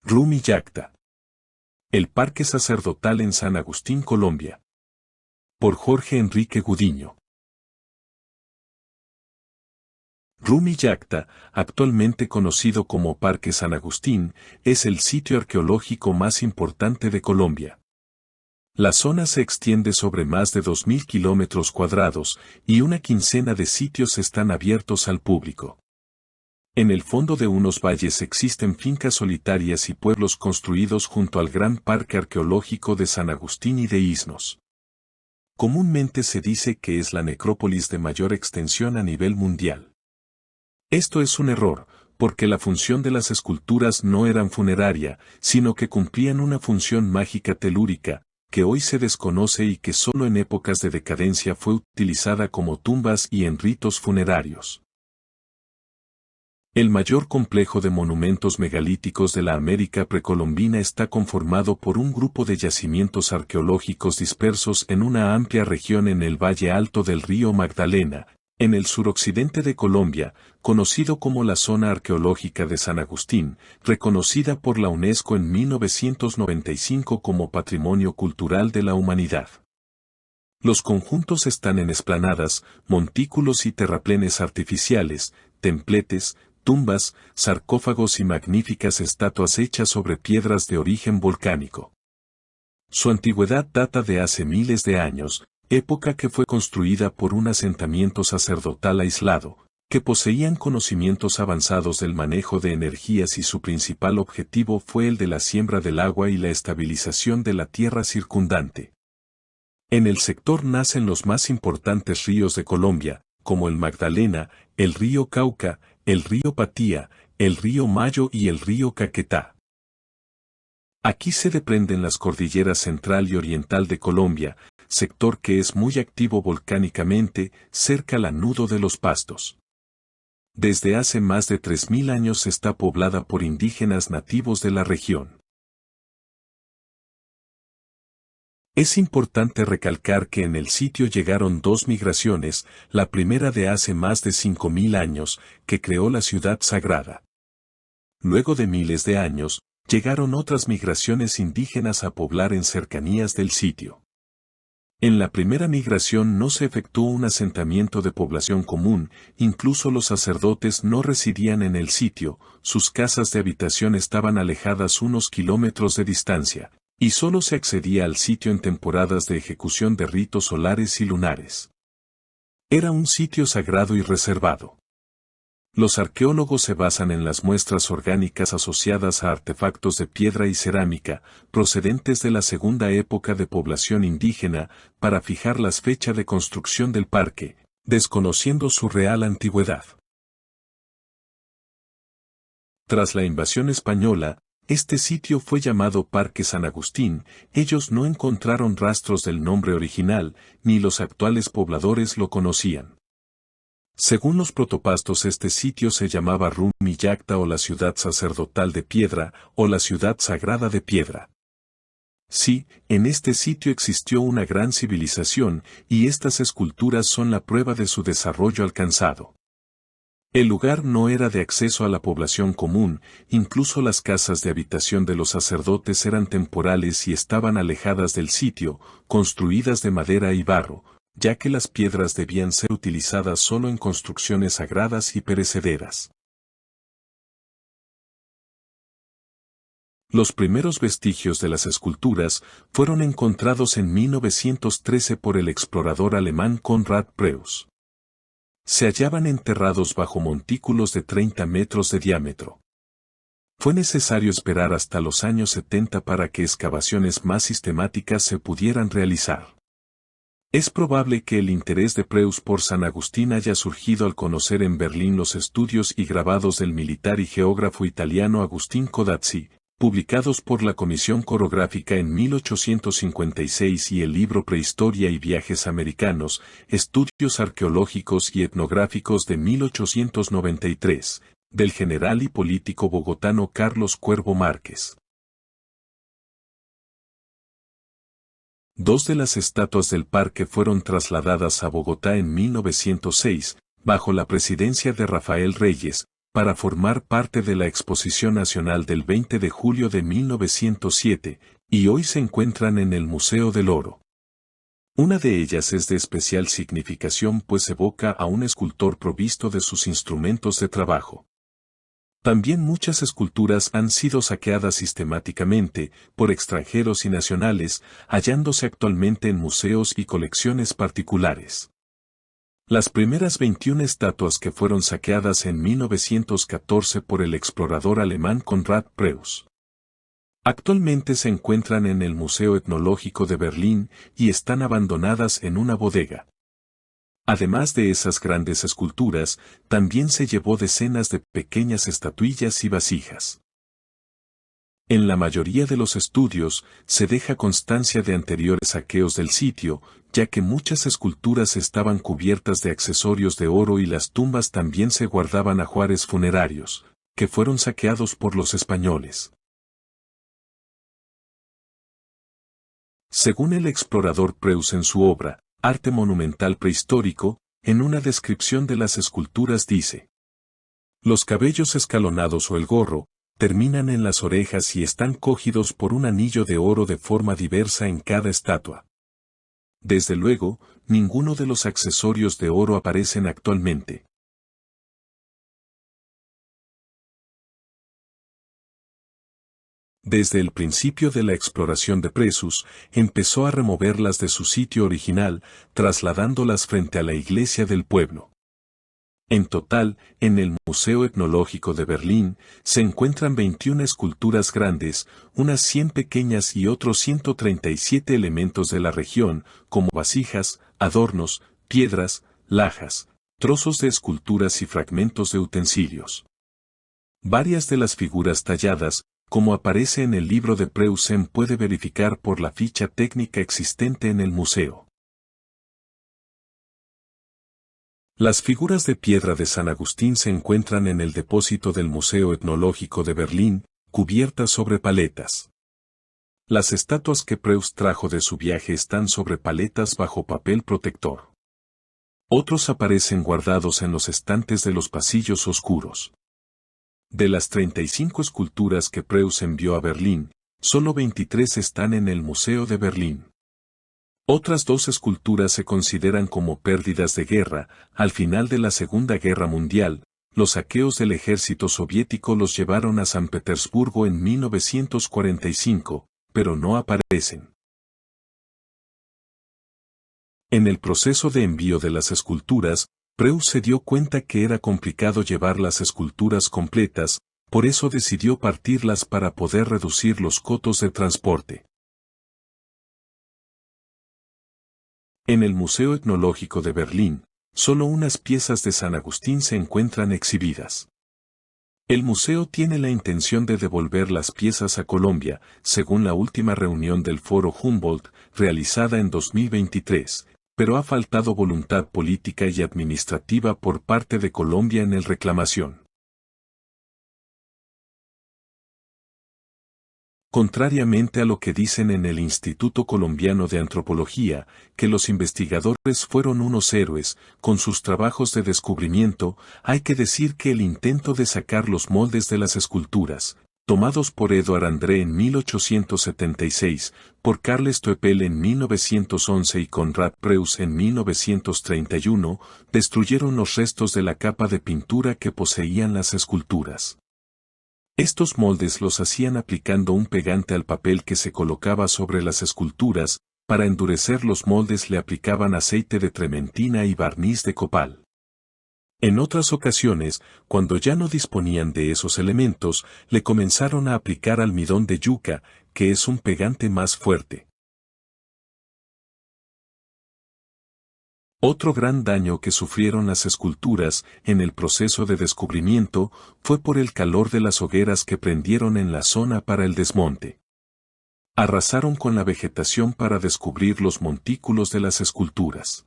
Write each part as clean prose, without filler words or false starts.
Rumi Yacta. El Parque Sacerdotal en San Agustín, Colombia. Por Jorge Enrique Gudiño. Rumi Yacta, actualmente conocido como Parque San Agustín, es el sitio arqueológico más importante de Colombia. La zona se extiende sobre más de 2.000 kilómetros cuadrados y una quincena de sitios están abiertos al público. En el fondo de unos valles existen fincas solitarias y pueblos construidos junto al gran parque arqueológico de San Agustín y de Isnos. Comúnmente se dice que es la necrópolis de mayor extensión a nivel mundial. Esto es un error, porque la función de las esculturas no eran funeraria, sino que cumplían una función mágica telúrica, que hoy se desconoce y que solo en épocas de decadencia fue utilizada como tumbas y en ritos funerarios. El mayor complejo de monumentos megalíticos de la América precolombina está conformado por un grupo de yacimientos arqueológicos dispersos en una amplia región en el Valle Alto del río Magdalena, en el suroccidente de Colombia, conocido como la Zona Arqueológica de San Agustín, reconocida por la UNESCO en 1995 como Patrimonio Cultural de la Humanidad. Los conjuntos están en explanadas, montículos y terraplenes artificiales, templetes, tumbas, sarcófagos y magníficas estatuas hechas sobre piedras de origen volcánico. Su antigüedad data de hace miles de años, época que fue construida por un asentamiento sacerdotal aislado, que poseían conocimientos avanzados del manejo de energías y su principal objetivo fue el de la siembra del agua y la estabilización de la tierra circundante. En el sector nacen los más importantes ríos de Colombia, como el Magdalena, el río Cauca, el río Patía, el río Mayo y el río Caquetá. Aquí se desprenden las cordilleras central y oriental de Colombia, sector que es muy activo volcánicamente, cerca al Nudo de los Pastos. Desde hace más de 3.000 años está poblada por indígenas nativos de la región. Es importante recalcar que en el sitio llegaron dos migraciones, la primera de hace más de 5.000 años, que creó la ciudad sagrada. Luego de miles de años, llegaron otras migraciones indígenas a poblar en cercanías del sitio. En la primera migración no se efectuó un asentamiento de población común, incluso los sacerdotes no residían en el sitio, sus casas de habitación estaban alejadas unos kilómetros de distancia, y solo se accedía al sitio en temporadas de ejecución de ritos solares y lunares. Era un sitio sagrado y reservado. Los arqueólogos se basan en las muestras orgánicas asociadas a artefactos de piedra y cerámica, procedentes de la segunda época de población indígena, para fijar la fecha de construcción del parque, desconociendo su real antigüedad. Tras la invasión española, este sitio fue llamado Parque San Agustín. Ellos no encontraron rastros del nombre original, ni los actuales pobladores lo conocían. Según los protopastos, este sitio se llamaba Rumi Yacta o la ciudad sacerdotal de piedra, o la ciudad sagrada de piedra. Sí, en este sitio existió una gran civilización, y estas esculturas son la prueba de su desarrollo alcanzado. El lugar no era de acceso a la población común, incluso las casas de habitación de los sacerdotes eran temporales y estaban alejadas del sitio, construidas de madera y barro, ya que las piedras debían ser utilizadas solo en construcciones sagradas y perecederas. Los primeros vestigios de las esculturas fueron encontrados en 1913 por el explorador alemán Konrad Preuss. Se hallaban enterrados bajo montículos de 30 metros de diámetro. Fue necesario esperar hasta los años 70 para que excavaciones más sistemáticas se pudieran realizar. Es probable que el interés de Preuss por San Agustín haya surgido al conocer en Berlín los estudios y grabados del militar y geógrafo italiano Agustín Codazzi, publicados por la Comisión Corográfica en 1856 y el libro Prehistoria y Viajes Americanos, Estudios Arqueológicos y Etnográficos de 1893, del general y político bogotano Carlos Cuervo Márquez. Dos de las estatuas del parque fueron trasladadas a Bogotá en 1906, bajo la presidencia de Rafael Reyes, para formar parte de la Exposición Nacional del 20 de julio de 1907, y hoy se encuentran en el Museo del Oro. Una de ellas es de especial significación pues evoca a un escultor provisto de sus instrumentos de trabajo. También muchas esculturas han sido saqueadas sistemáticamente por extranjeros y nacionales, hallándose actualmente en museos y colecciones particulares. Las primeras 21 estatuas que fueron saqueadas en 1914 por el explorador alemán Konrad Preuss. Actualmente se encuentran en el Museo Etnológico de Berlín y están abandonadas en una bodega. Además de esas grandes esculturas, también se llevó decenas de pequeñas estatuillas y vasijas. En la mayoría de los estudios, se deja constancia de anteriores saqueos del sitio, ya que muchas esculturas estaban cubiertas de accesorios de oro y las tumbas también se guardaban ajuares funerarios, que fueron saqueados por los españoles. Según el explorador Preuss en su obra, Arte monumental prehistórico, en una descripción de las esculturas dice: los cabellos escalonados o el gorro, terminan en las orejas y están cogidos por un anillo de oro de forma diversa en cada estatua. Desde luego, ninguno de los accesorios de oro aparecen actualmente. Desde el principio de la exploración de Preuss, empezó a removerlas de su sitio original, trasladándolas frente a la iglesia del pueblo. En total, en el Museo Etnológico de Berlín, se encuentran 21 esculturas grandes, unas 100 pequeñas y otros 137 elementos de la región, como vasijas, adornos, piedras, lajas, trozos de esculturas y fragmentos de utensilios. Varias de las figuras talladas, como aparece en el libro de Preuss, se puede verificar por la ficha técnica existente en el museo. Las figuras de piedra de San Agustín se encuentran en el depósito del Museo Etnológico de Berlín, cubiertas sobre paletas. Las estatuas que Preuss trajo de su viaje están sobre paletas bajo papel protector. Otros aparecen guardados en los estantes de los pasillos oscuros. De las 35 esculturas que Preuss envió a Berlín, solo 23 están en el Museo de Berlín. Otras 2 esculturas se consideran como pérdidas de guerra. Al final de la Segunda Guerra Mundial, los saqueos del ejército soviético los llevaron a San Petersburgo en 1945, pero no aparecen. En el proceso de envío de las esculturas, Preuss se dio cuenta que era complicado llevar las esculturas completas, por eso decidió partirlas para poder reducir los costos de transporte. En el Museo Etnológico de Berlín, solo unas piezas de San Agustín se encuentran exhibidas. El museo tiene la intención de devolver las piezas a Colombia, según la última reunión del Foro Humboldt, realizada en 2023, pero ha faltado voluntad política y administrativa por parte de Colombia en el reclamación. Contrariamente a lo que dicen en el Instituto Colombiano de Antropología, que los investigadores fueron unos héroes, con sus trabajos de descubrimiento, hay que decir que el intento de sacar los moldes de las esculturas, tomados por Edouard André en 1876, por Carles Toepel en 1911 y Konrad Preuss en 1931, destruyeron los restos de la capa de pintura que poseían las esculturas. Estos moldes los hacían aplicando un pegante al papel que se colocaba sobre las esculturas. Para endurecer los moldes le aplicaban aceite de trementina y barniz de copal. En otras ocasiones, cuando ya no disponían de esos elementos, le comenzaron a aplicar almidón de yuca, que es un pegante más fuerte. Otro gran daño que sufrieron las esculturas en el proceso de descubrimiento fue por el calor de las hogueras que prendieron en la zona para el desmonte. Arrasaron con la vegetación para descubrir los montículos de las esculturas.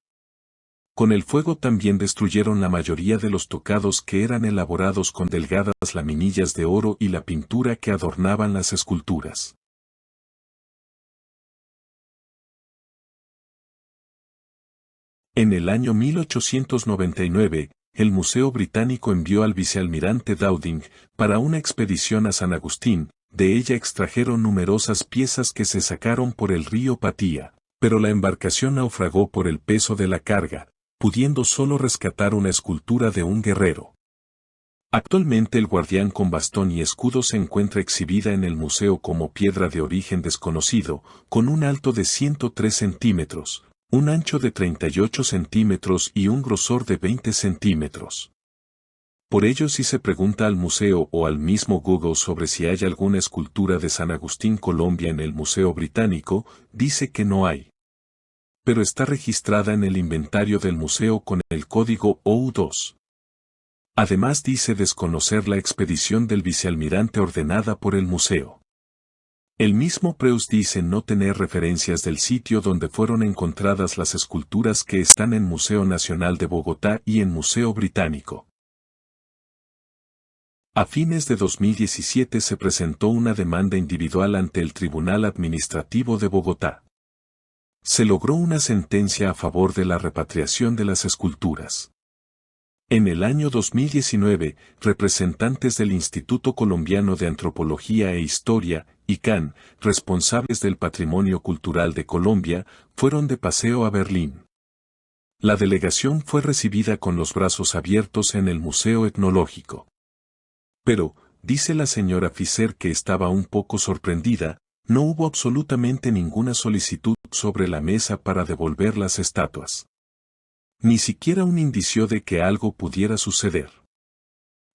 Con el fuego también destruyeron la mayoría de los tocados que eran elaborados con delgadas laminillas de oro y la pintura que adornaban las esculturas. En el año 1899, el Museo Británico envió al vicealmirante Dowding para una expedición a San Agustín. De ella extrajeron numerosas piezas que se sacaron por el río Patía, pero la embarcación naufragó por el peso de la carga, pudiendo solo rescatar una escultura de un guerrero. Actualmente el guardián con bastón y escudo se encuentra exhibida en el museo como piedra de origen desconocido, con un alto de 103 centímetros, un ancho de 38 centímetros y un grosor de 20 centímetros. Por ello, si se pregunta al museo o al mismo Google sobre si hay alguna escultura de San Agustín, Colombia en el Museo Británico, dice que no hay. Pero está registrada en el inventario del museo con el código OU2. Además dice desconocer la expedición del vicealmirante ordenada por el museo. El mismo Preus dice no tener referencias del sitio donde fueron encontradas las esculturas que están en Museo Nacional de Bogotá y en Museo Británico. A fines de 2017 se presentó una demanda individual ante el Tribunal Administrativo de Bogotá. Se logró una sentencia a favor de la repatriación de las esculturas. En el año 2019, representantes del Instituto Colombiano de Antropología e Historia, ICANN, responsables del Patrimonio Cultural de Colombia, fueron de paseo a Berlín. La delegación fue recibida con los brazos abiertos en el Museo Etnológico. Pero, dice la señora Fischer que estaba un poco sorprendida, no hubo absolutamente ninguna solicitud sobre la mesa para devolver las estatuas. Ni siquiera un indicio de que algo pudiera suceder.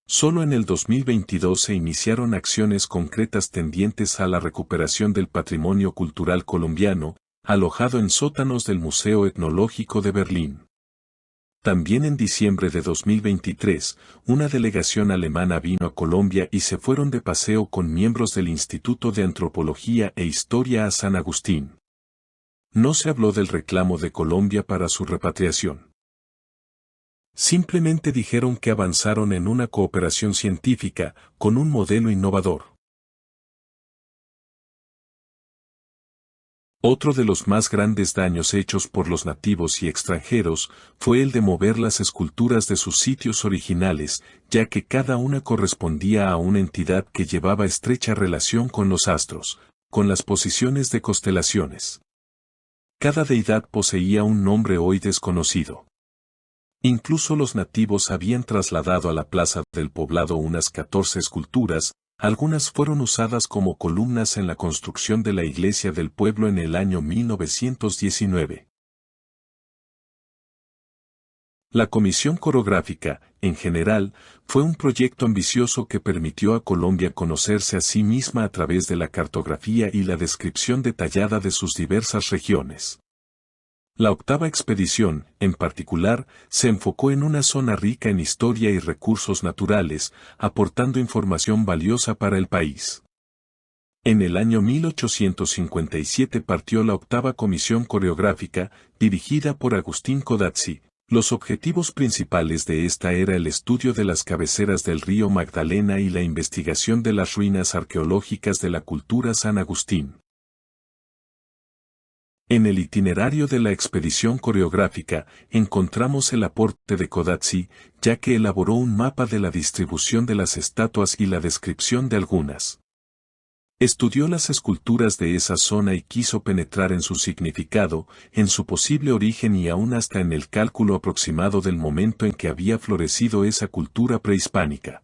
Solo en el 2022 se iniciaron acciones concretas tendientes a la recuperación del patrimonio cultural colombiano, alojado en sótanos del Museo Etnológico de Berlín. También en diciembre de 2023, una delegación alemana vino a Colombia y se fueron de paseo con miembros del Instituto de Antropología e Historia a San Agustín. No se habló del reclamo de Colombia para su repatriación. Simplemente dijeron que avanzaron en una cooperación científica, con un modelo innovador. Otro de los más grandes daños hechos por los nativos y extranjeros fue el de mover las esculturas de sus sitios originales, ya que cada una correspondía a una entidad que llevaba estrecha relación con los astros, con las posiciones de constelaciones. Cada deidad poseía un nombre hoy desconocido. Incluso los nativos habían trasladado a la plaza del poblado unas 14 esculturas, algunas fueron usadas como columnas en la construcción de la iglesia del pueblo en el año 1919. La Comisión Coreográfica, en general, fue un proyecto ambicioso que permitió a Colombia conocerse a sí misma a través de la cartografía y la descripción detallada de sus diversas regiones. La octava expedición, en particular, se enfocó en una zona rica en historia y recursos naturales, aportando información valiosa para el país. En el año 1857 partió la octava comisión coreográfica, dirigida por Agustín Codazzi. Los objetivos principales de esta era el estudio de las cabeceras del río Magdalena y la investigación de las ruinas arqueológicas de la cultura San Agustín. En el itinerario de la expedición coreográfica, encontramos el aporte de Codazzi, ya que elaboró un mapa de la distribución de las estatuas y la descripción de algunas. Estudió las esculturas de esa zona y quiso penetrar en su significado, en su posible origen y aún hasta en el cálculo aproximado del momento en que había florecido esa cultura prehispánica.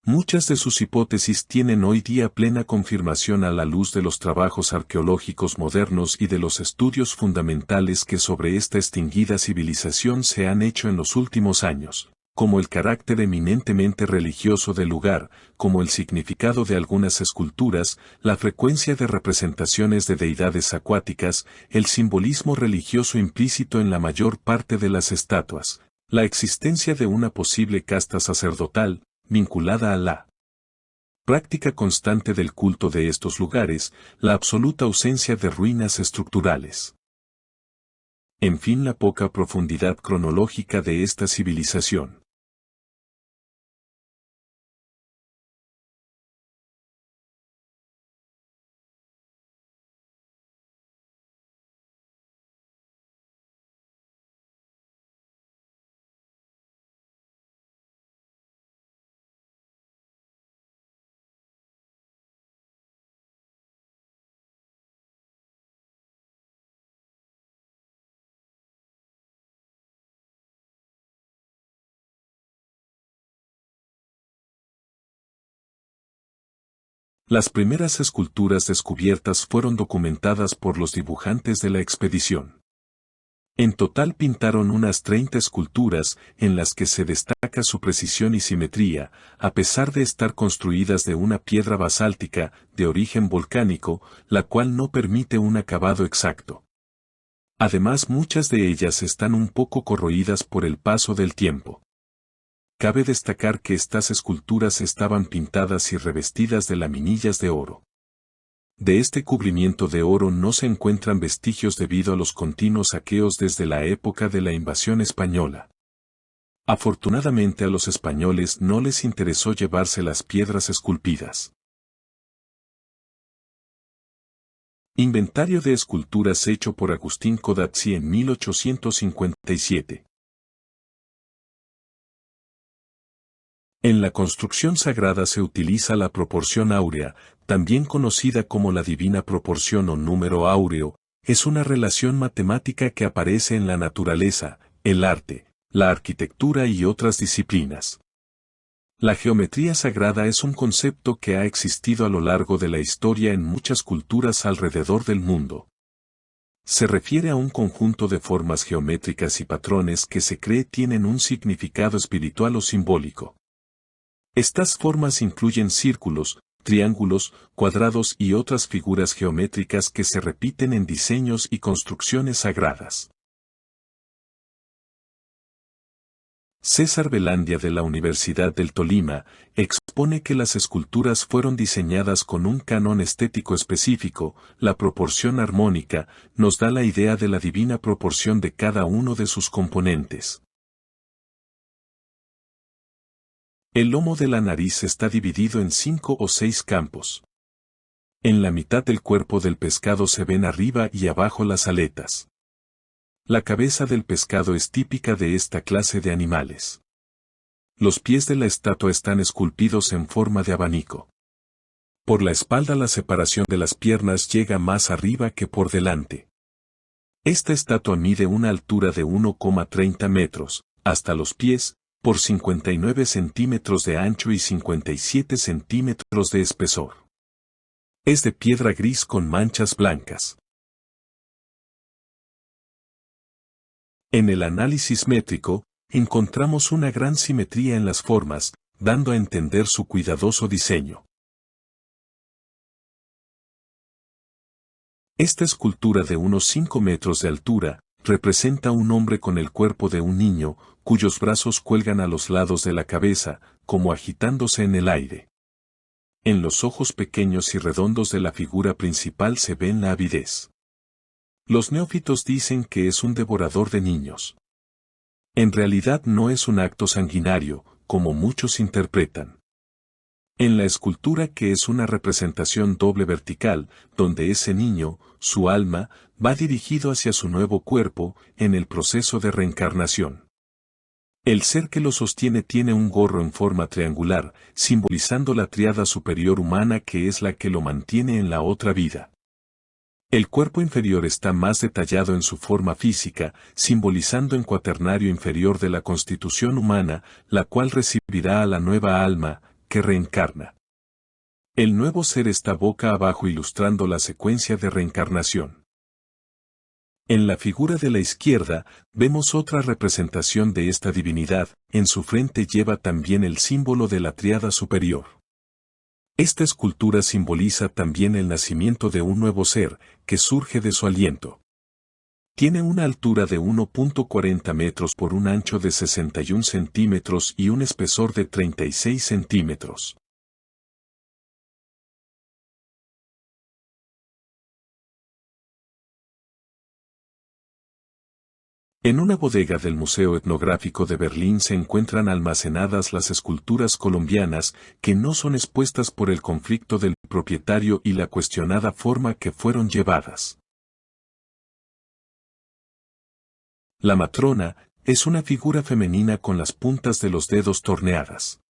Muchas de sus hipótesis tienen hoy día plena confirmación a la luz de los trabajos arqueológicos modernos y de los estudios fundamentales que sobre esta extinguida civilización se han hecho en los últimos años, como el carácter eminentemente religioso del lugar, como el significado de algunas esculturas, la frecuencia de representaciones de deidades acuáticas, el simbolismo religioso implícito en la mayor parte de las estatuas, la existencia de una posible casta sacerdotal, vinculada a la práctica constante del culto de estos lugares, la absoluta ausencia de ruinas estructurales. En fin, la poca profundidad cronológica de esta civilización. Las primeras esculturas descubiertas fueron documentadas por los dibujantes de la expedición. En total pintaron unas 30 esculturas, en las que se destaca su precisión y simetría, a pesar de estar construidas de una piedra basáltica, de origen volcánico, la cual no permite un acabado exacto. Además, muchas de ellas están un poco corroídas por el paso del tiempo. Cabe destacar que estas esculturas estaban pintadas y revestidas de laminillas de oro. De este cubrimiento de oro no se encuentran vestigios debido a los continuos saqueos desde la época de la invasión española. Afortunadamente a los españoles no les interesó llevarse las piedras esculpidas. Inventario de esculturas hecho por Agustín Codazzi en 1857. En la construcción sagrada se utiliza la proporción áurea, también conocida como la divina proporción o número áureo. Es una relación matemática que aparece en la naturaleza, el arte, la arquitectura y otras disciplinas. La geometría sagrada es un concepto que ha existido a lo largo de la historia en muchas culturas alrededor del mundo. Se refiere a un conjunto de formas geométricas y patrones que se cree tienen un significado espiritual o simbólico. Estas formas incluyen círculos, triángulos, cuadrados y otras figuras geométricas que se repiten en diseños y construcciones sagradas. César Velandia de la Universidad del Tolima expone que las esculturas fueron diseñadas con un canon estético específico. La proporción armónica nos da la idea de la divina proporción de cada uno de sus componentes. El lomo de la nariz está dividido en 5 o 6 campos. En la mitad del cuerpo del pescado se ven arriba y abajo las aletas. La cabeza del pescado es típica de esta clase de animales. Los pies de la estatua están esculpidos en forma de abanico. Por la espalda la separación de las piernas llega más arriba que por delante. Esta estatua mide una altura de 1,30 metros, hasta los pies, por 59 centímetros de ancho y 57 centímetros de espesor. Es de piedra gris con manchas blancas. En el análisis métrico, encontramos una gran simetría en las formas, dando a entender su cuidadoso diseño. Esta escultura de unos 5 metros de altura, representa a un hombre con el cuerpo de un niño, cuyos brazos cuelgan a los lados de la cabeza, como agitándose en el aire. En los ojos pequeños y redondos de la figura principal se ven la avidez. Los neófitos dicen que es un devorador de niños. En realidad no es un acto sanguinario, como muchos interpretan. En la escultura, que es una representación doble vertical, donde ese niño, su alma, va dirigido hacia su nuevo cuerpo, en el proceso de reencarnación. El ser que lo sostiene tiene un gorro en forma triangular, simbolizando la tríada superior humana que es la que lo mantiene en la otra vida. El cuerpo inferior está más detallado en su forma física, simbolizando el cuaternario inferior de la constitución humana, la cual recibirá a la nueva alma, que reencarna. El nuevo ser está boca abajo ilustrando la secuencia de reencarnación. En la figura de la izquierda, vemos otra representación de esta divinidad. En su frente lleva también el símbolo de la tríada superior. Esta escultura simboliza también el nacimiento de un nuevo ser, que surge de su aliento. Tiene una altura de 1,40 metros por un ancho de 61 centímetros y un espesor de 36 centímetros. En una bodega del Museo Etnográfico de Berlín se encuentran almacenadas las esculturas colombianas, que no son expuestas por el conflicto del propietario y la cuestionada forma que fueron llevadas. La matrona es una figura femenina con las puntas de los dedos torneadas.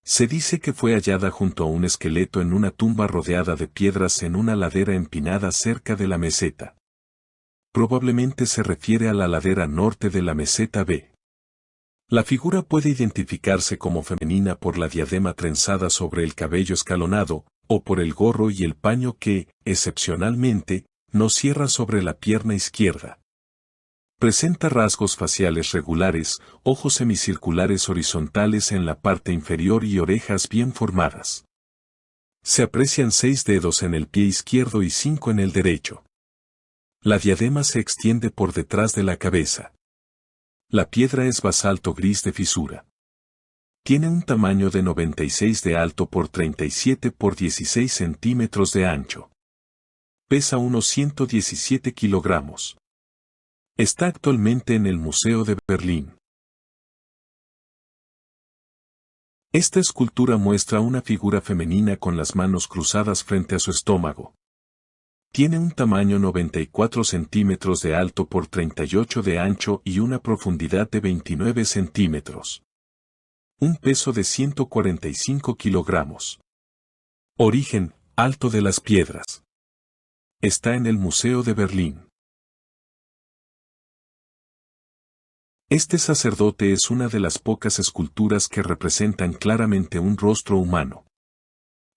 Se dice que fue hallada junto a un esqueleto en una tumba rodeada de piedras en una ladera empinada cerca de la meseta. Probablemente se refiere a la ladera norte de la meseta B. La figura puede identificarse como femenina por la diadema trenzada sobre el cabello escalonado, o por el gorro y el paño que, excepcionalmente, no cierra sobre la pierna izquierda. Presenta rasgos faciales regulares, ojos semicirculares horizontales en la parte inferior y orejas bien formadas. Se aprecian 6 dedos en el pie izquierdo y 5 en el derecho. La diadema se extiende por detrás de la cabeza. La piedra es basalto gris de fisura. Tiene un tamaño de 96 de alto por 37 por 16 centímetros de ancho. Pesa unos 117 kilogramos. Está actualmente en el Museo de Berlín. Esta escultura muestra una figura femenina con las manos cruzadas frente a su estómago. Tiene un tamaño 94 centímetros de alto por 38 de ancho y una profundidad de 29 centímetros. Un peso de 145 kilogramos. Origen, Alto de las Piedras. Está en el Museo de Berlín. Este sacerdote es una de las pocas esculturas que representan claramente un rostro humano.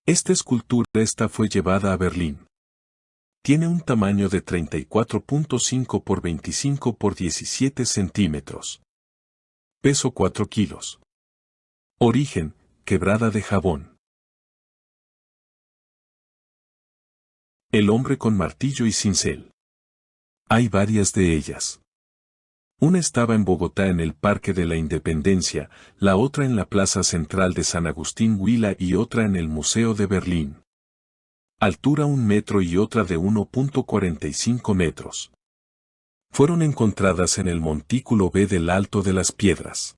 Esta escultura fue llevada a Berlín. Tiene un tamaño de 34.5 por 25 por 17 centímetros. Peso 4 kilos. Origen, Quebrada de Jabón. El hombre con martillo y cincel. Hay varias de ellas. Una estaba en Bogotá en el Parque de la Independencia, la otra en la Plaza Central de San Agustín Huila y otra en el Museo de Berlín. Altura 1 metro y otra de 1.45 metros. Fueron encontradas en el Montículo B del Alto de las Piedras.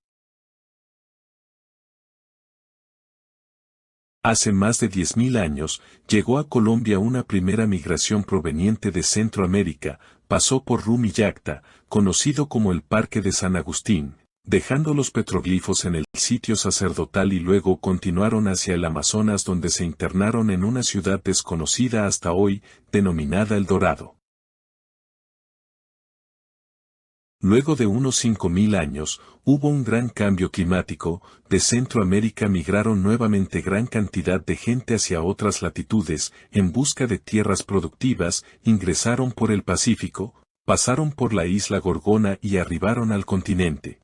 Hace más de 10.000 años, llegó a Colombia una primera migración proveniente de Centroamérica, pasó por Rumillacta, conocido como el Parque de San Agustín, dejando los petroglifos en el sitio sacerdotal y luego continuaron hacia el Amazonas donde se internaron en una ciudad desconocida hasta hoy, denominada El Dorado. Luego de unos 5.000 años, hubo un gran cambio climático, de Centroamérica migraron nuevamente gran cantidad de gente hacia otras latitudes, en busca de tierras productivas, ingresaron por el Pacífico, pasaron por la isla Gorgona y arribaron al continente.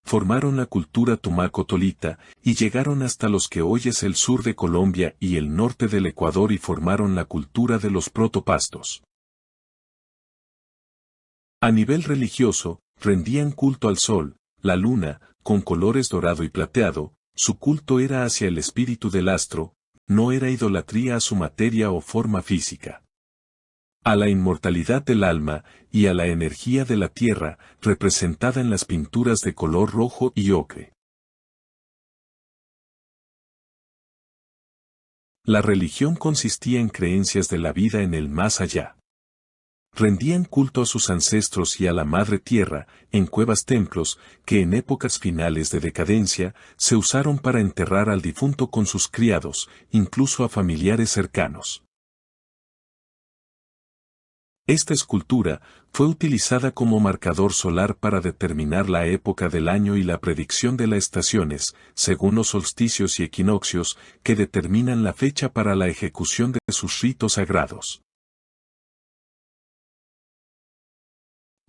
Formaron la cultura tumaco-tolita, y llegaron hasta los que hoy es el sur de Colombia y el norte del Ecuador y formaron la cultura de los protopastos. A nivel religioso, rendían culto al sol, la luna, con colores dorado y plateado, su culto era hacia el espíritu del astro, no era idolatría a su materia o forma física. A la inmortalidad del alma, y a la energía de la tierra, representada en las pinturas de color rojo y ocre. La religión consistía en creencias de la vida en el más allá. Rendían culto a sus ancestros y a la madre tierra, en cuevas-templos, que en épocas finales de decadencia, se usaron para enterrar al difunto con sus criados, incluso a familiares cercanos. Esta escultura fue utilizada como marcador solar para determinar la época del año y la predicción de las estaciones, según los solsticios y equinoccios, que determinan la fecha para la ejecución de sus ritos sagrados.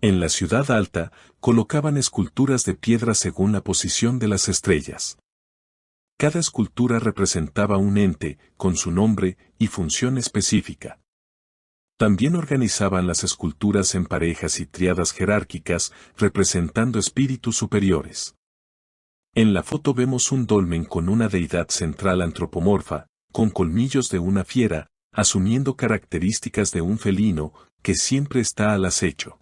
En la ciudad alta, colocaban esculturas de piedra según la posición de las estrellas. Cada escultura representaba un ente, con su nombre y función específica. También organizaban las esculturas en parejas y tríadas jerárquicas, representando espíritus superiores. En la foto vemos un dolmen con una deidad central antropomorfa, con colmillos de una fiera, asumiendo características de un felino, que siempre está al acecho.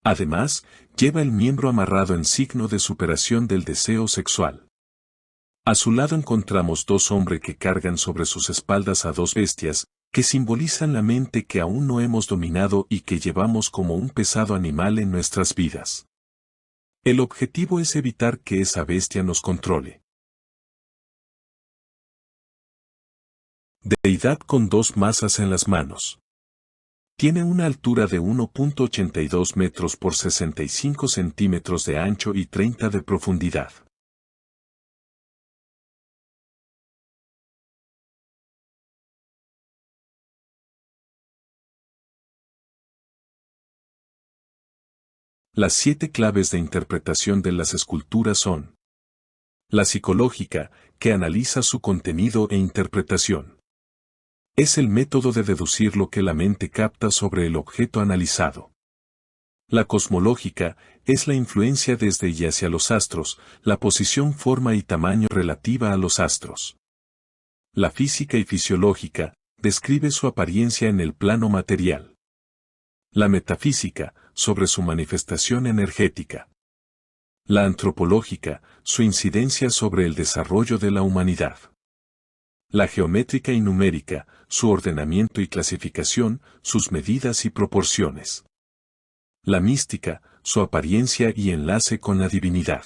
Además, lleva el miembro amarrado en signo de superación del deseo sexual. A su lado encontramos dos hombres que cargan sobre sus espaldas a dos bestias, que simbolizan la mente que aún no hemos dominado y que llevamos como un pesado animal en nuestras vidas. El objetivo es evitar que esa bestia nos controle. Deidad con dos masas en las manos. Tiene una altura de 1.82 metros por 65 centímetros de ancho y 30 de profundidad. Las 7 claves de interpretación de las esculturas son: la psicológica, que analiza su contenido e interpretación. Es el método de deducir lo que la mente capta sobre el objeto analizado. La cosmológica es la influencia desde y hacia los astros, la posición, forma y tamaño relativa a los astros. La física y fisiológica describe su apariencia en el plano material. La metafísica, sobre su manifestación energética. La antropológica, su incidencia sobre el desarrollo de la humanidad. La geométrica y numérica, su ordenamiento y clasificación, sus medidas y proporciones. La mística, su apariencia y enlace con la divinidad.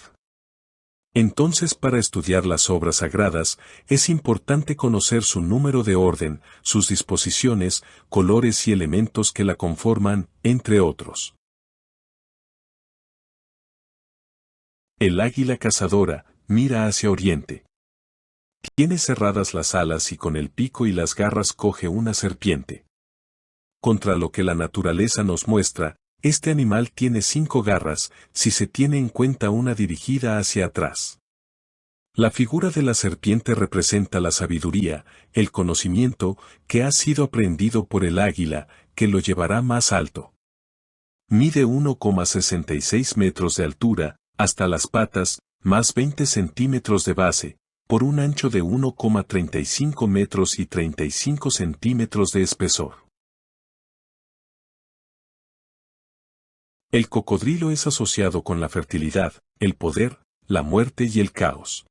Entonces, para estudiar las obras sagradas, es importante conocer su número de orden, sus disposiciones, colores y elementos que la conforman, entre otros. El águila cazadora mira hacia oriente. Tiene cerradas las alas y con el pico y las garras coge una serpiente. Contra lo que la naturaleza nos muestra, este animal tiene 5 garras, si se tiene en cuenta una dirigida hacia atrás. La figura de la serpiente representa la sabiduría, el conocimiento, que ha sido aprendido por el águila, que lo llevará más alto. Mide 1,66 metros de altura, hasta las patas, más 20 centímetros de base, por un ancho de 1,35 metros y 35 centímetros de espesor. El cocodrilo es asociado con la fertilidad, el poder, la muerte y el caos.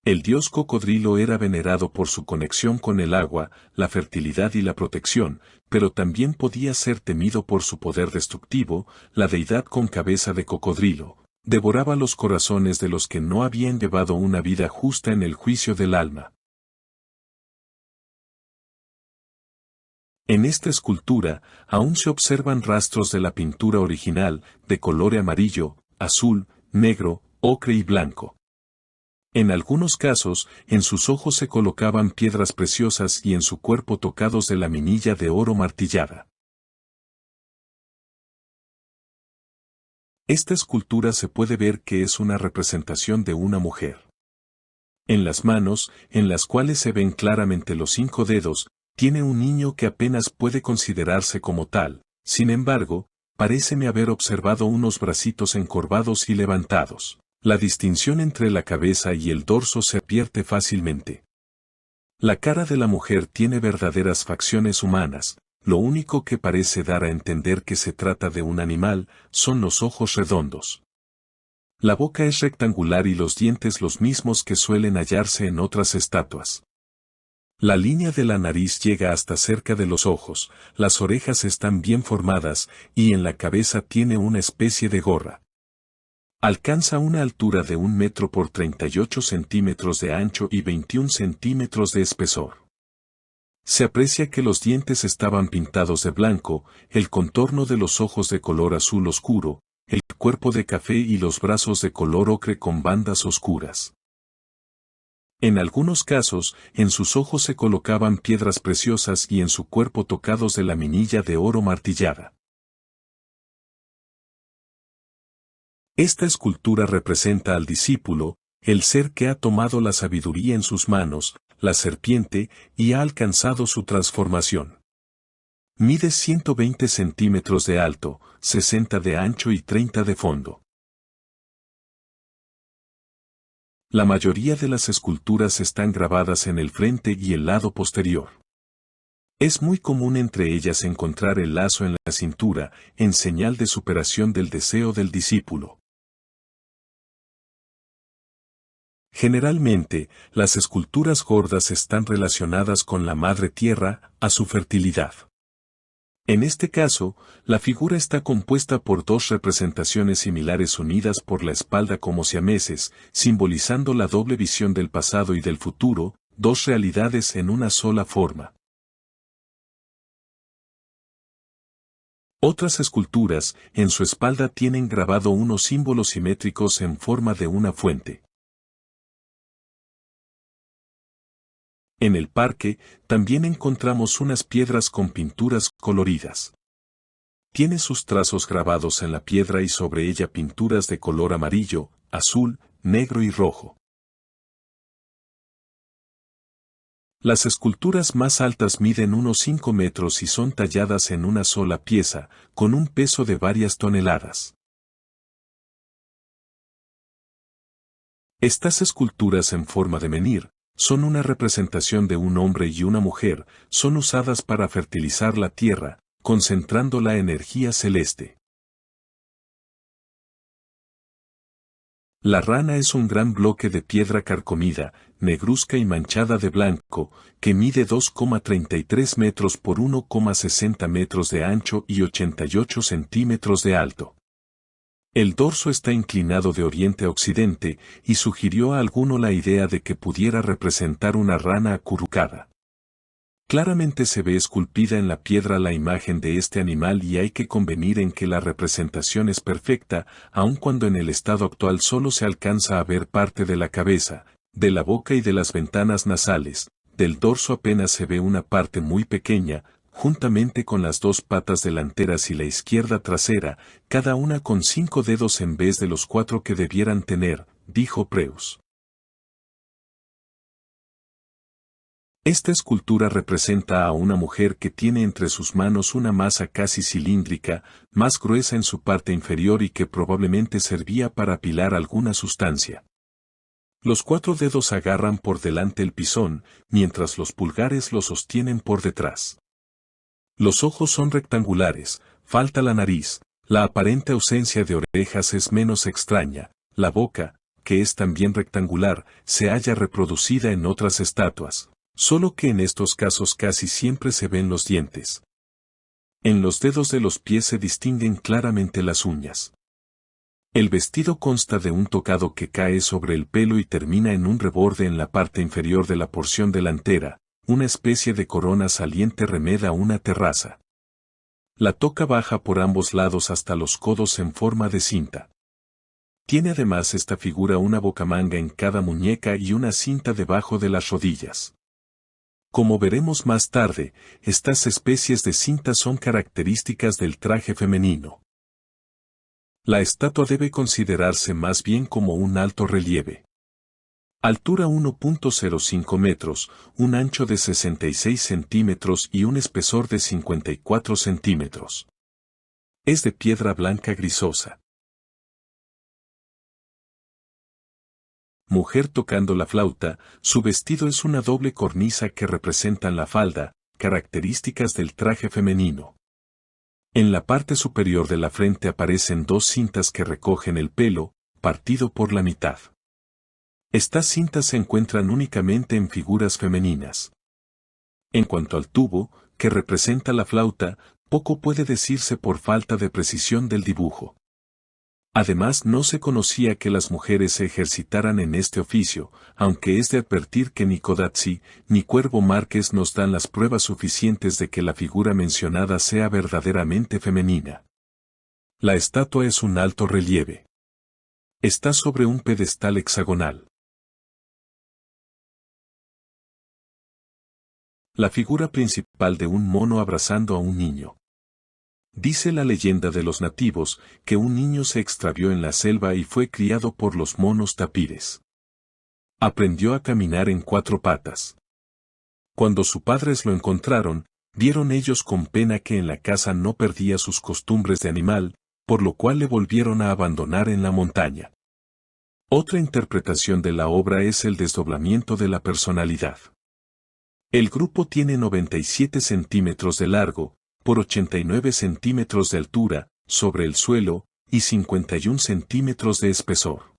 El dios cocodrilo era venerado por su conexión con el agua, la fertilidad y la protección, pero también podía ser temido por su poder destructivo. La deidad con cabeza de cocodrilo devoraba los corazones de los que no habían llevado una vida justa en el juicio del alma. En esta escultura, aún se observan rastros de la pintura original, de color amarillo, azul, negro, ocre y blanco. En algunos casos, en sus ojos se colocaban piedras preciosas y en su cuerpo tocados de la minilla de oro martillada. Esta escultura se puede ver que es una representación de una mujer. En las manos, en las cuales se ven claramente los 5 dedos, tiene un niño que apenas puede considerarse como tal. Sin embargo, paréceme haber observado unos bracitos encorvados y levantados. La distinción entre la cabeza y el dorso se pierde fácilmente. La cara de la mujer tiene verdaderas facciones humanas, lo único que parece dar a entender que se trata de un animal son los ojos redondos. La boca es rectangular y los dientes los mismos que suelen hallarse en otras estatuas. La línea de la nariz llega hasta cerca de los ojos, las orejas están bien formadas y en la cabeza tiene una especie de gorra. Alcanza una altura de 1 metro por 38 centímetros de ancho y 21 centímetros de espesor. Se aprecia que los dientes estaban pintados de blanco, el contorno de los ojos de color azul oscuro, el cuerpo de café y los brazos de color ocre con bandas oscuras. En algunos casos, en sus ojos se colocaban piedras preciosas y en su cuerpo tocados de la minilla de oro martillada. Esta escultura representa al discípulo, el ser que ha tomado la sabiduría en sus manos, la serpiente, y ha alcanzado su transformación. Mide 120 centímetros de alto, 60 de ancho y 30 de fondo. La mayoría de las esculturas están grabadas en el frente y el lado posterior. Es muy común entre ellas encontrar el lazo en la cintura, en señal de superación del deseo del discípulo. Generalmente, las esculturas gordas están relacionadas con la madre tierra, a su fertilidad. En este caso, la figura está compuesta por 2 representaciones similares unidas por la espalda como siameses, simbolizando la doble visión del pasado y del futuro, 2 realidades en una sola forma. Otras esculturas, en su espalda tienen grabado unos símbolos simétricos en forma de una fuente. En el parque, también encontramos unas piedras con pinturas coloridas. Tiene sus trazos grabados en la piedra y sobre ella pinturas de color amarillo, azul, negro y rojo. Las esculturas más altas miden unos 5 metros y son talladas en una sola pieza, con un peso de varias toneladas. Estas esculturas en forma de menhir, son una representación de un hombre y una mujer, son usadas para fertilizar la tierra, concentrando la energía celeste. La rana es un gran bloque de piedra carcomida, negruzca y manchada de blanco, que mide 2,33 metros por 1,60 metros de ancho y 88 centímetros de alto. El dorso está inclinado de oriente a occidente y sugirió a alguno la idea de que pudiera representar una rana acurrucada. Claramente se ve esculpida en la piedra la imagen de este animal y hay que convenir en que la representación es perfecta, aun cuando en el estado actual solo se alcanza a ver parte de la cabeza, de la boca y de las ventanas nasales. Del dorso apenas se ve una parte muy pequeña, juntamente con las dos patas delanteras y la izquierda trasera, cada una con 5 dedos en vez de los 4 que debieran tener, dijo Preus. Esta escultura representa a una mujer que tiene entre sus manos una masa casi cilíndrica, más gruesa en su parte inferior y que probablemente servía para apilar alguna sustancia. Los 4 dedos agarran por delante el pisón, mientras los pulgares lo sostienen por detrás. Los ojos son rectangulares, falta la nariz, la aparente ausencia de orejas es menos extraña, la boca, que es también rectangular, se halla reproducida en otras estatuas. Solo que en estos casos casi siempre se ven los dientes. En los dedos de los pies se distinguen claramente las uñas. El vestido consta de un tocado que cae sobre el pelo y termina en un reborde en la parte inferior de la porción delantera, una especie de corona saliente remeda una terraza. La toca baja por ambos lados hasta los codos en forma de cinta. Tiene además esta figura una bocamanga en cada muñeca y una cinta debajo de las rodillas. Como veremos más tarde, estas especies de cintas son características del traje femenino. La estatua debe considerarse más bien como un alto relieve. Altura 1,05 metros, un ancho de 66 centímetros y un espesor de 54 centímetros. Es de piedra blanca grisosa. Mujer tocando la flauta, su vestido es una doble cornisa que representan la falda, características del traje femenino. En la parte superior de la frente aparecen 2 cintas que recogen el pelo, partido por la mitad. Estas cintas se encuentran únicamente en figuras femeninas. En cuanto al tubo, que representa la flauta, poco puede decirse por falta de precisión del dibujo. Además, no se conocía que las mujeres se ejercitaran en este oficio, aunque es de advertir que ni Codazzi ni Cuervo Márquez nos dan las pruebas suficientes de que la figura mencionada sea verdaderamente femenina. La estatua es un alto relieve. Está sobre un pedestal hexagonal. La figura principal de un mono abrazando a un niño. Dice la leyenda de los nativos, que un niño se extravió en la selva y fue criado por los monos tapires. Aprendió a caminar en 4 patas. Cuando sus padres lo encontraron, vieron ellos con pena que en la casa no perdía sus costumbres de animal, por lo cual le volvieron a abandonar en la montaña. Otra interpretación de la obra es el desdoblamiento de la personalidad. El grupo tiene 97 centímetros de largo, por 89 centímetros de altura, sobre el suelo, y 51 centímetros de espesor.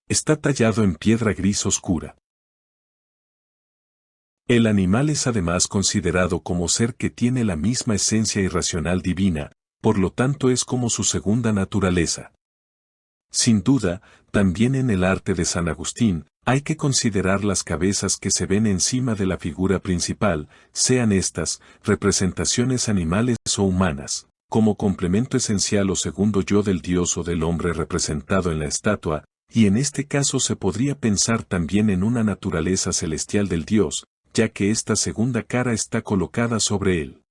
Está tallado en piedra gris oscura. El animal es además considerado como ser que tiene la misma esencia irracional divina, por lo tanto es como su segunda naturaleza. Sin duda, también en el arte de San Agustín, hay que considerar las cabezas que se ven encima de la figura principal, sean estas representaciones animales o humanas, como complemento esencial o segundo yo del dios o del hombre representado en la estatua, y en este caso se podría pensar también en una naturaleza celestial del dios, ya que esta segunda cara está colocada sobre él.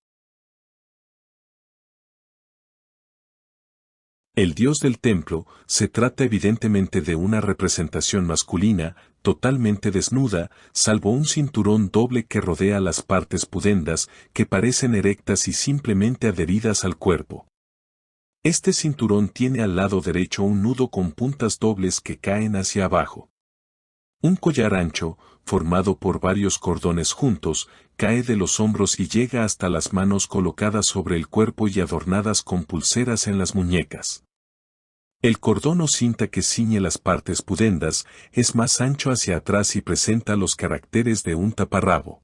El dios del templo se trata evidentemente de una representación masculina, totalmente desnuda, salvo un cinturón doble que rodea las partes pudendas, que parecen erectas y simplemente adheridas al cuerpo. Este cinturón tiene al lado derecho un nudo con puntas dobles que caen hacia abajo. Un collar ancho, formado por varios cordones juntos, cae de los hombros y llega hasta las manos colocadas sobre el cuerpo y adornadas con pulseras en las muñecas. El cordón o cinta que ciñe las partes pudendas es más ancho hacia atrás y presenta los caracteres de un taparrabo.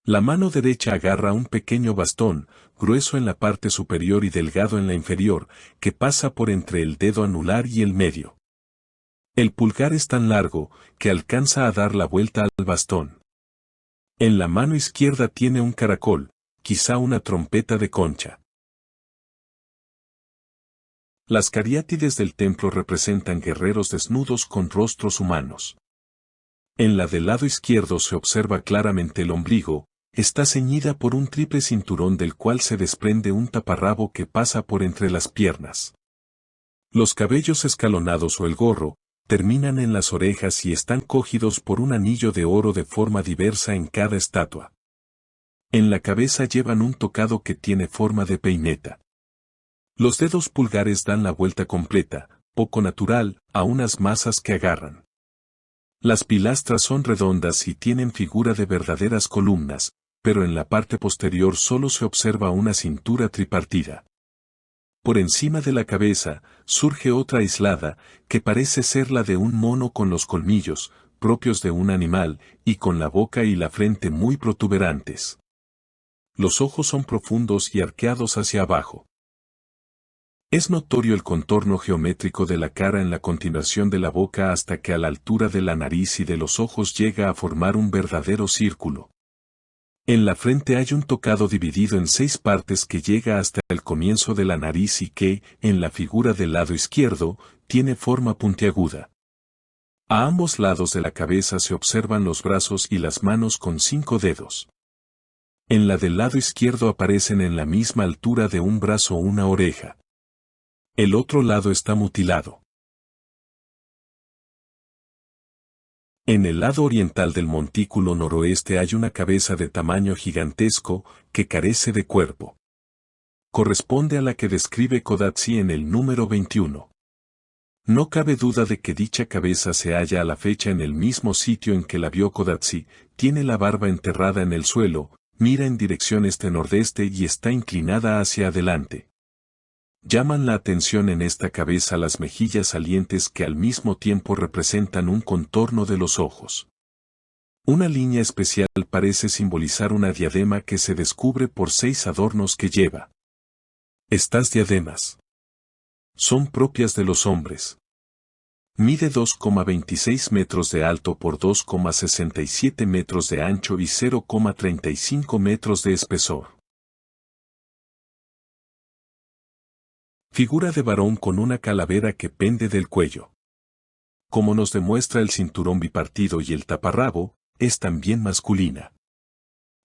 La mano derecha agarra un pequeño bastón, grueso en la parte superior y delgado en la inferior, que pasa por entre el dedo anular y el medio. El pulgar es tan largo, que alcanza a dar la vuelta al bastón. En la mano izquierda tiene un caracol, quizá una trompeta de concha. Las cariátides del templo representan guerreros desnudos con rostros humanos. En la del lado izquierdo se observa claramente el ombligo, está ceñida por un triple cinturón del cual se desprende un taparrabo que pasa por entre las piernas. Los cabellos escalonados o el gorro, terminan en las orejas y están cogidos por un anillo de oro de forma diversa en cada estatua. En la cabeza llevan un tocado que tiene forma de peineta. Los dedos pulgares dan la vuelta completa, poco natural, a unas masas que agarran. Las pilastras son redondas y tienen figura de verdaderas columnas, pero en la parte posterior solo se observa una cintura tripartida. Por encima de la cabeza, surge otra aislada, que parece ser la de un mono con los colmillos, propios de un animal, y con la boca y la frente muy protuberantes. Los ojos son profundos y arqueados hacia abajo. Es notorio el contorno geométrico de la cara en la continuación de la boca hasta que a la altura de la nariz y de los ojos llega a formar un verdadero círculo. En la frente hay un tocado dividido en 6 partes que llega hasta el comienzo de la nariz y que, en la figura del lado izquierdo, tiene forma puntiaguda. A ambos lados de la cabeza se observan los brazos y las manos con 5 dedos. En la del lado izquierdo aparecen en la misma altura de un brazo una oreja. El otro lado está mutilado. En el lado oriental del montículo noroeste hay una cabeza de tamaño gigantesco, que carece de cuerpo. Corresponde a la que describe Kodatsi en el número 21. No cabe duda de que dicha cabeza se halla a la fecha en el mismo sitio en que la vio Kodatsi, tiene la barba enterrada en el suelo, mira en dirección este-nordeste y está inclinada hacia adelante. Llaman la atención en esta cabeza las mejillas salientes que al mismo tiempo representan un contorno de los ojos. Una línea especial parece simbolizar una diadema que se descubre por 6 adornos que lleva. Estas diademas son propias de los hombres. Mide 2,26 metros de alto por 2,67 metros de ancho y 0,35 metros de espesor. Figura de varón con una calavera que pende del cuello. Como nos demuestra el cinturón bipartido y el taparrabo, es también masculina.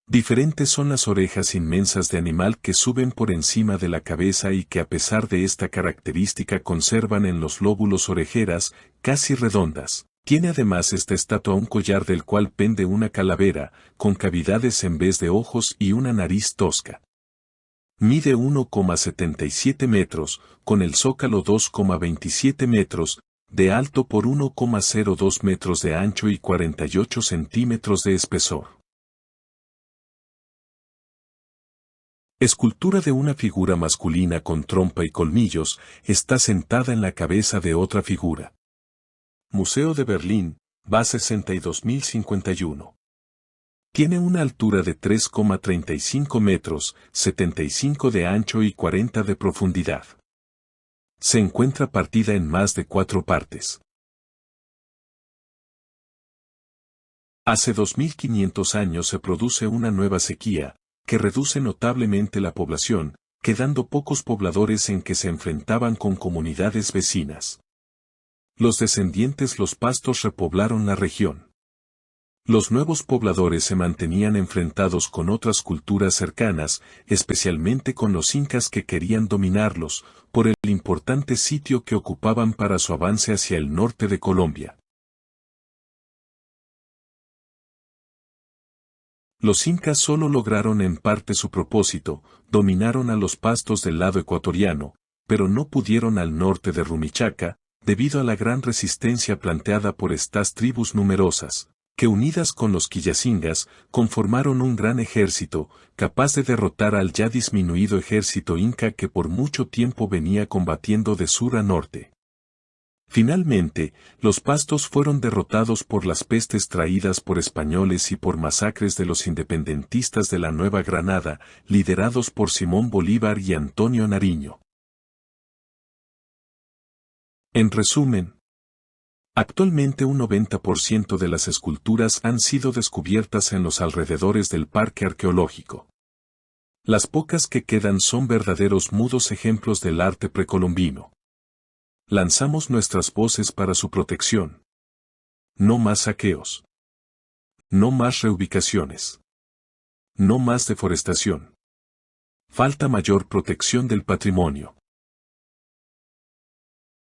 Diferentes son las orejas inmensas de animal que suben por encima de la cabeza y que a pesar de esta característica conservan en los lóbulos orejeras, casi redondas. Tiene además esta estatua un collar del cual pende una calavera, con cavidades en vez de ojos y una nariz tosca. Mide 1,77 metros, con el zócalo 2,27 metros, de alto por 1,02 metros de ancho y 48 centímetros de espesor. Escultura de una figura masculina con trompa y colmillos, está sentada en la cabeza de otra figura. Museo de Berlín, base 62051. Tiene una altura de 3,35 metros, 75 de ancho y 40 de profundidad. Se encuentra partida en más de 4 partes. Hace 2500 años se produce una nueva sequía, que reduce notablemente la población, quedando pocos pobladores en que se enfrentaban con comunidades vecinas. Los descendientes los pastos repoblaron la región. Los nuevos pobladores se mantenían enfrentados con otras culturas cercanas, especialmente con los incas que querían dominarlos, por el importante sitio que ocupaban para su avance hacia el norte de Colombia. Los incas solo lograron en parte su propósito, dominaron a los pastos del lado ecuatoriano, pero no pudieron al norte de Rumichaca, debido a la gran resistencia planteada por estas tribus numerosas, que unidas con los quillacingas, conformaron un gran ejército, capaz de derrotar al ya disminuido ejército inca que por mucho tiempo venía combatiendo de sur a norte. Finalmente, los pastos fueron derrotados por las pestes traídas por españoles y por masacres de los independentistas de la Nueva Granada, liderados por Simón Bolívar y Antonio Nariño. En resumen, actualmente un 90% de las esculturas han sido descubiertas en los alrededores del parque arqueológico. Las pocas que quedan son verdaderos mudos ejemplos del arte precolombino. Lanzamos nuestras voces para su protección. No más saqueos. No más reubicaciones. No más deforestación. Falta mayor protección del patrimonio.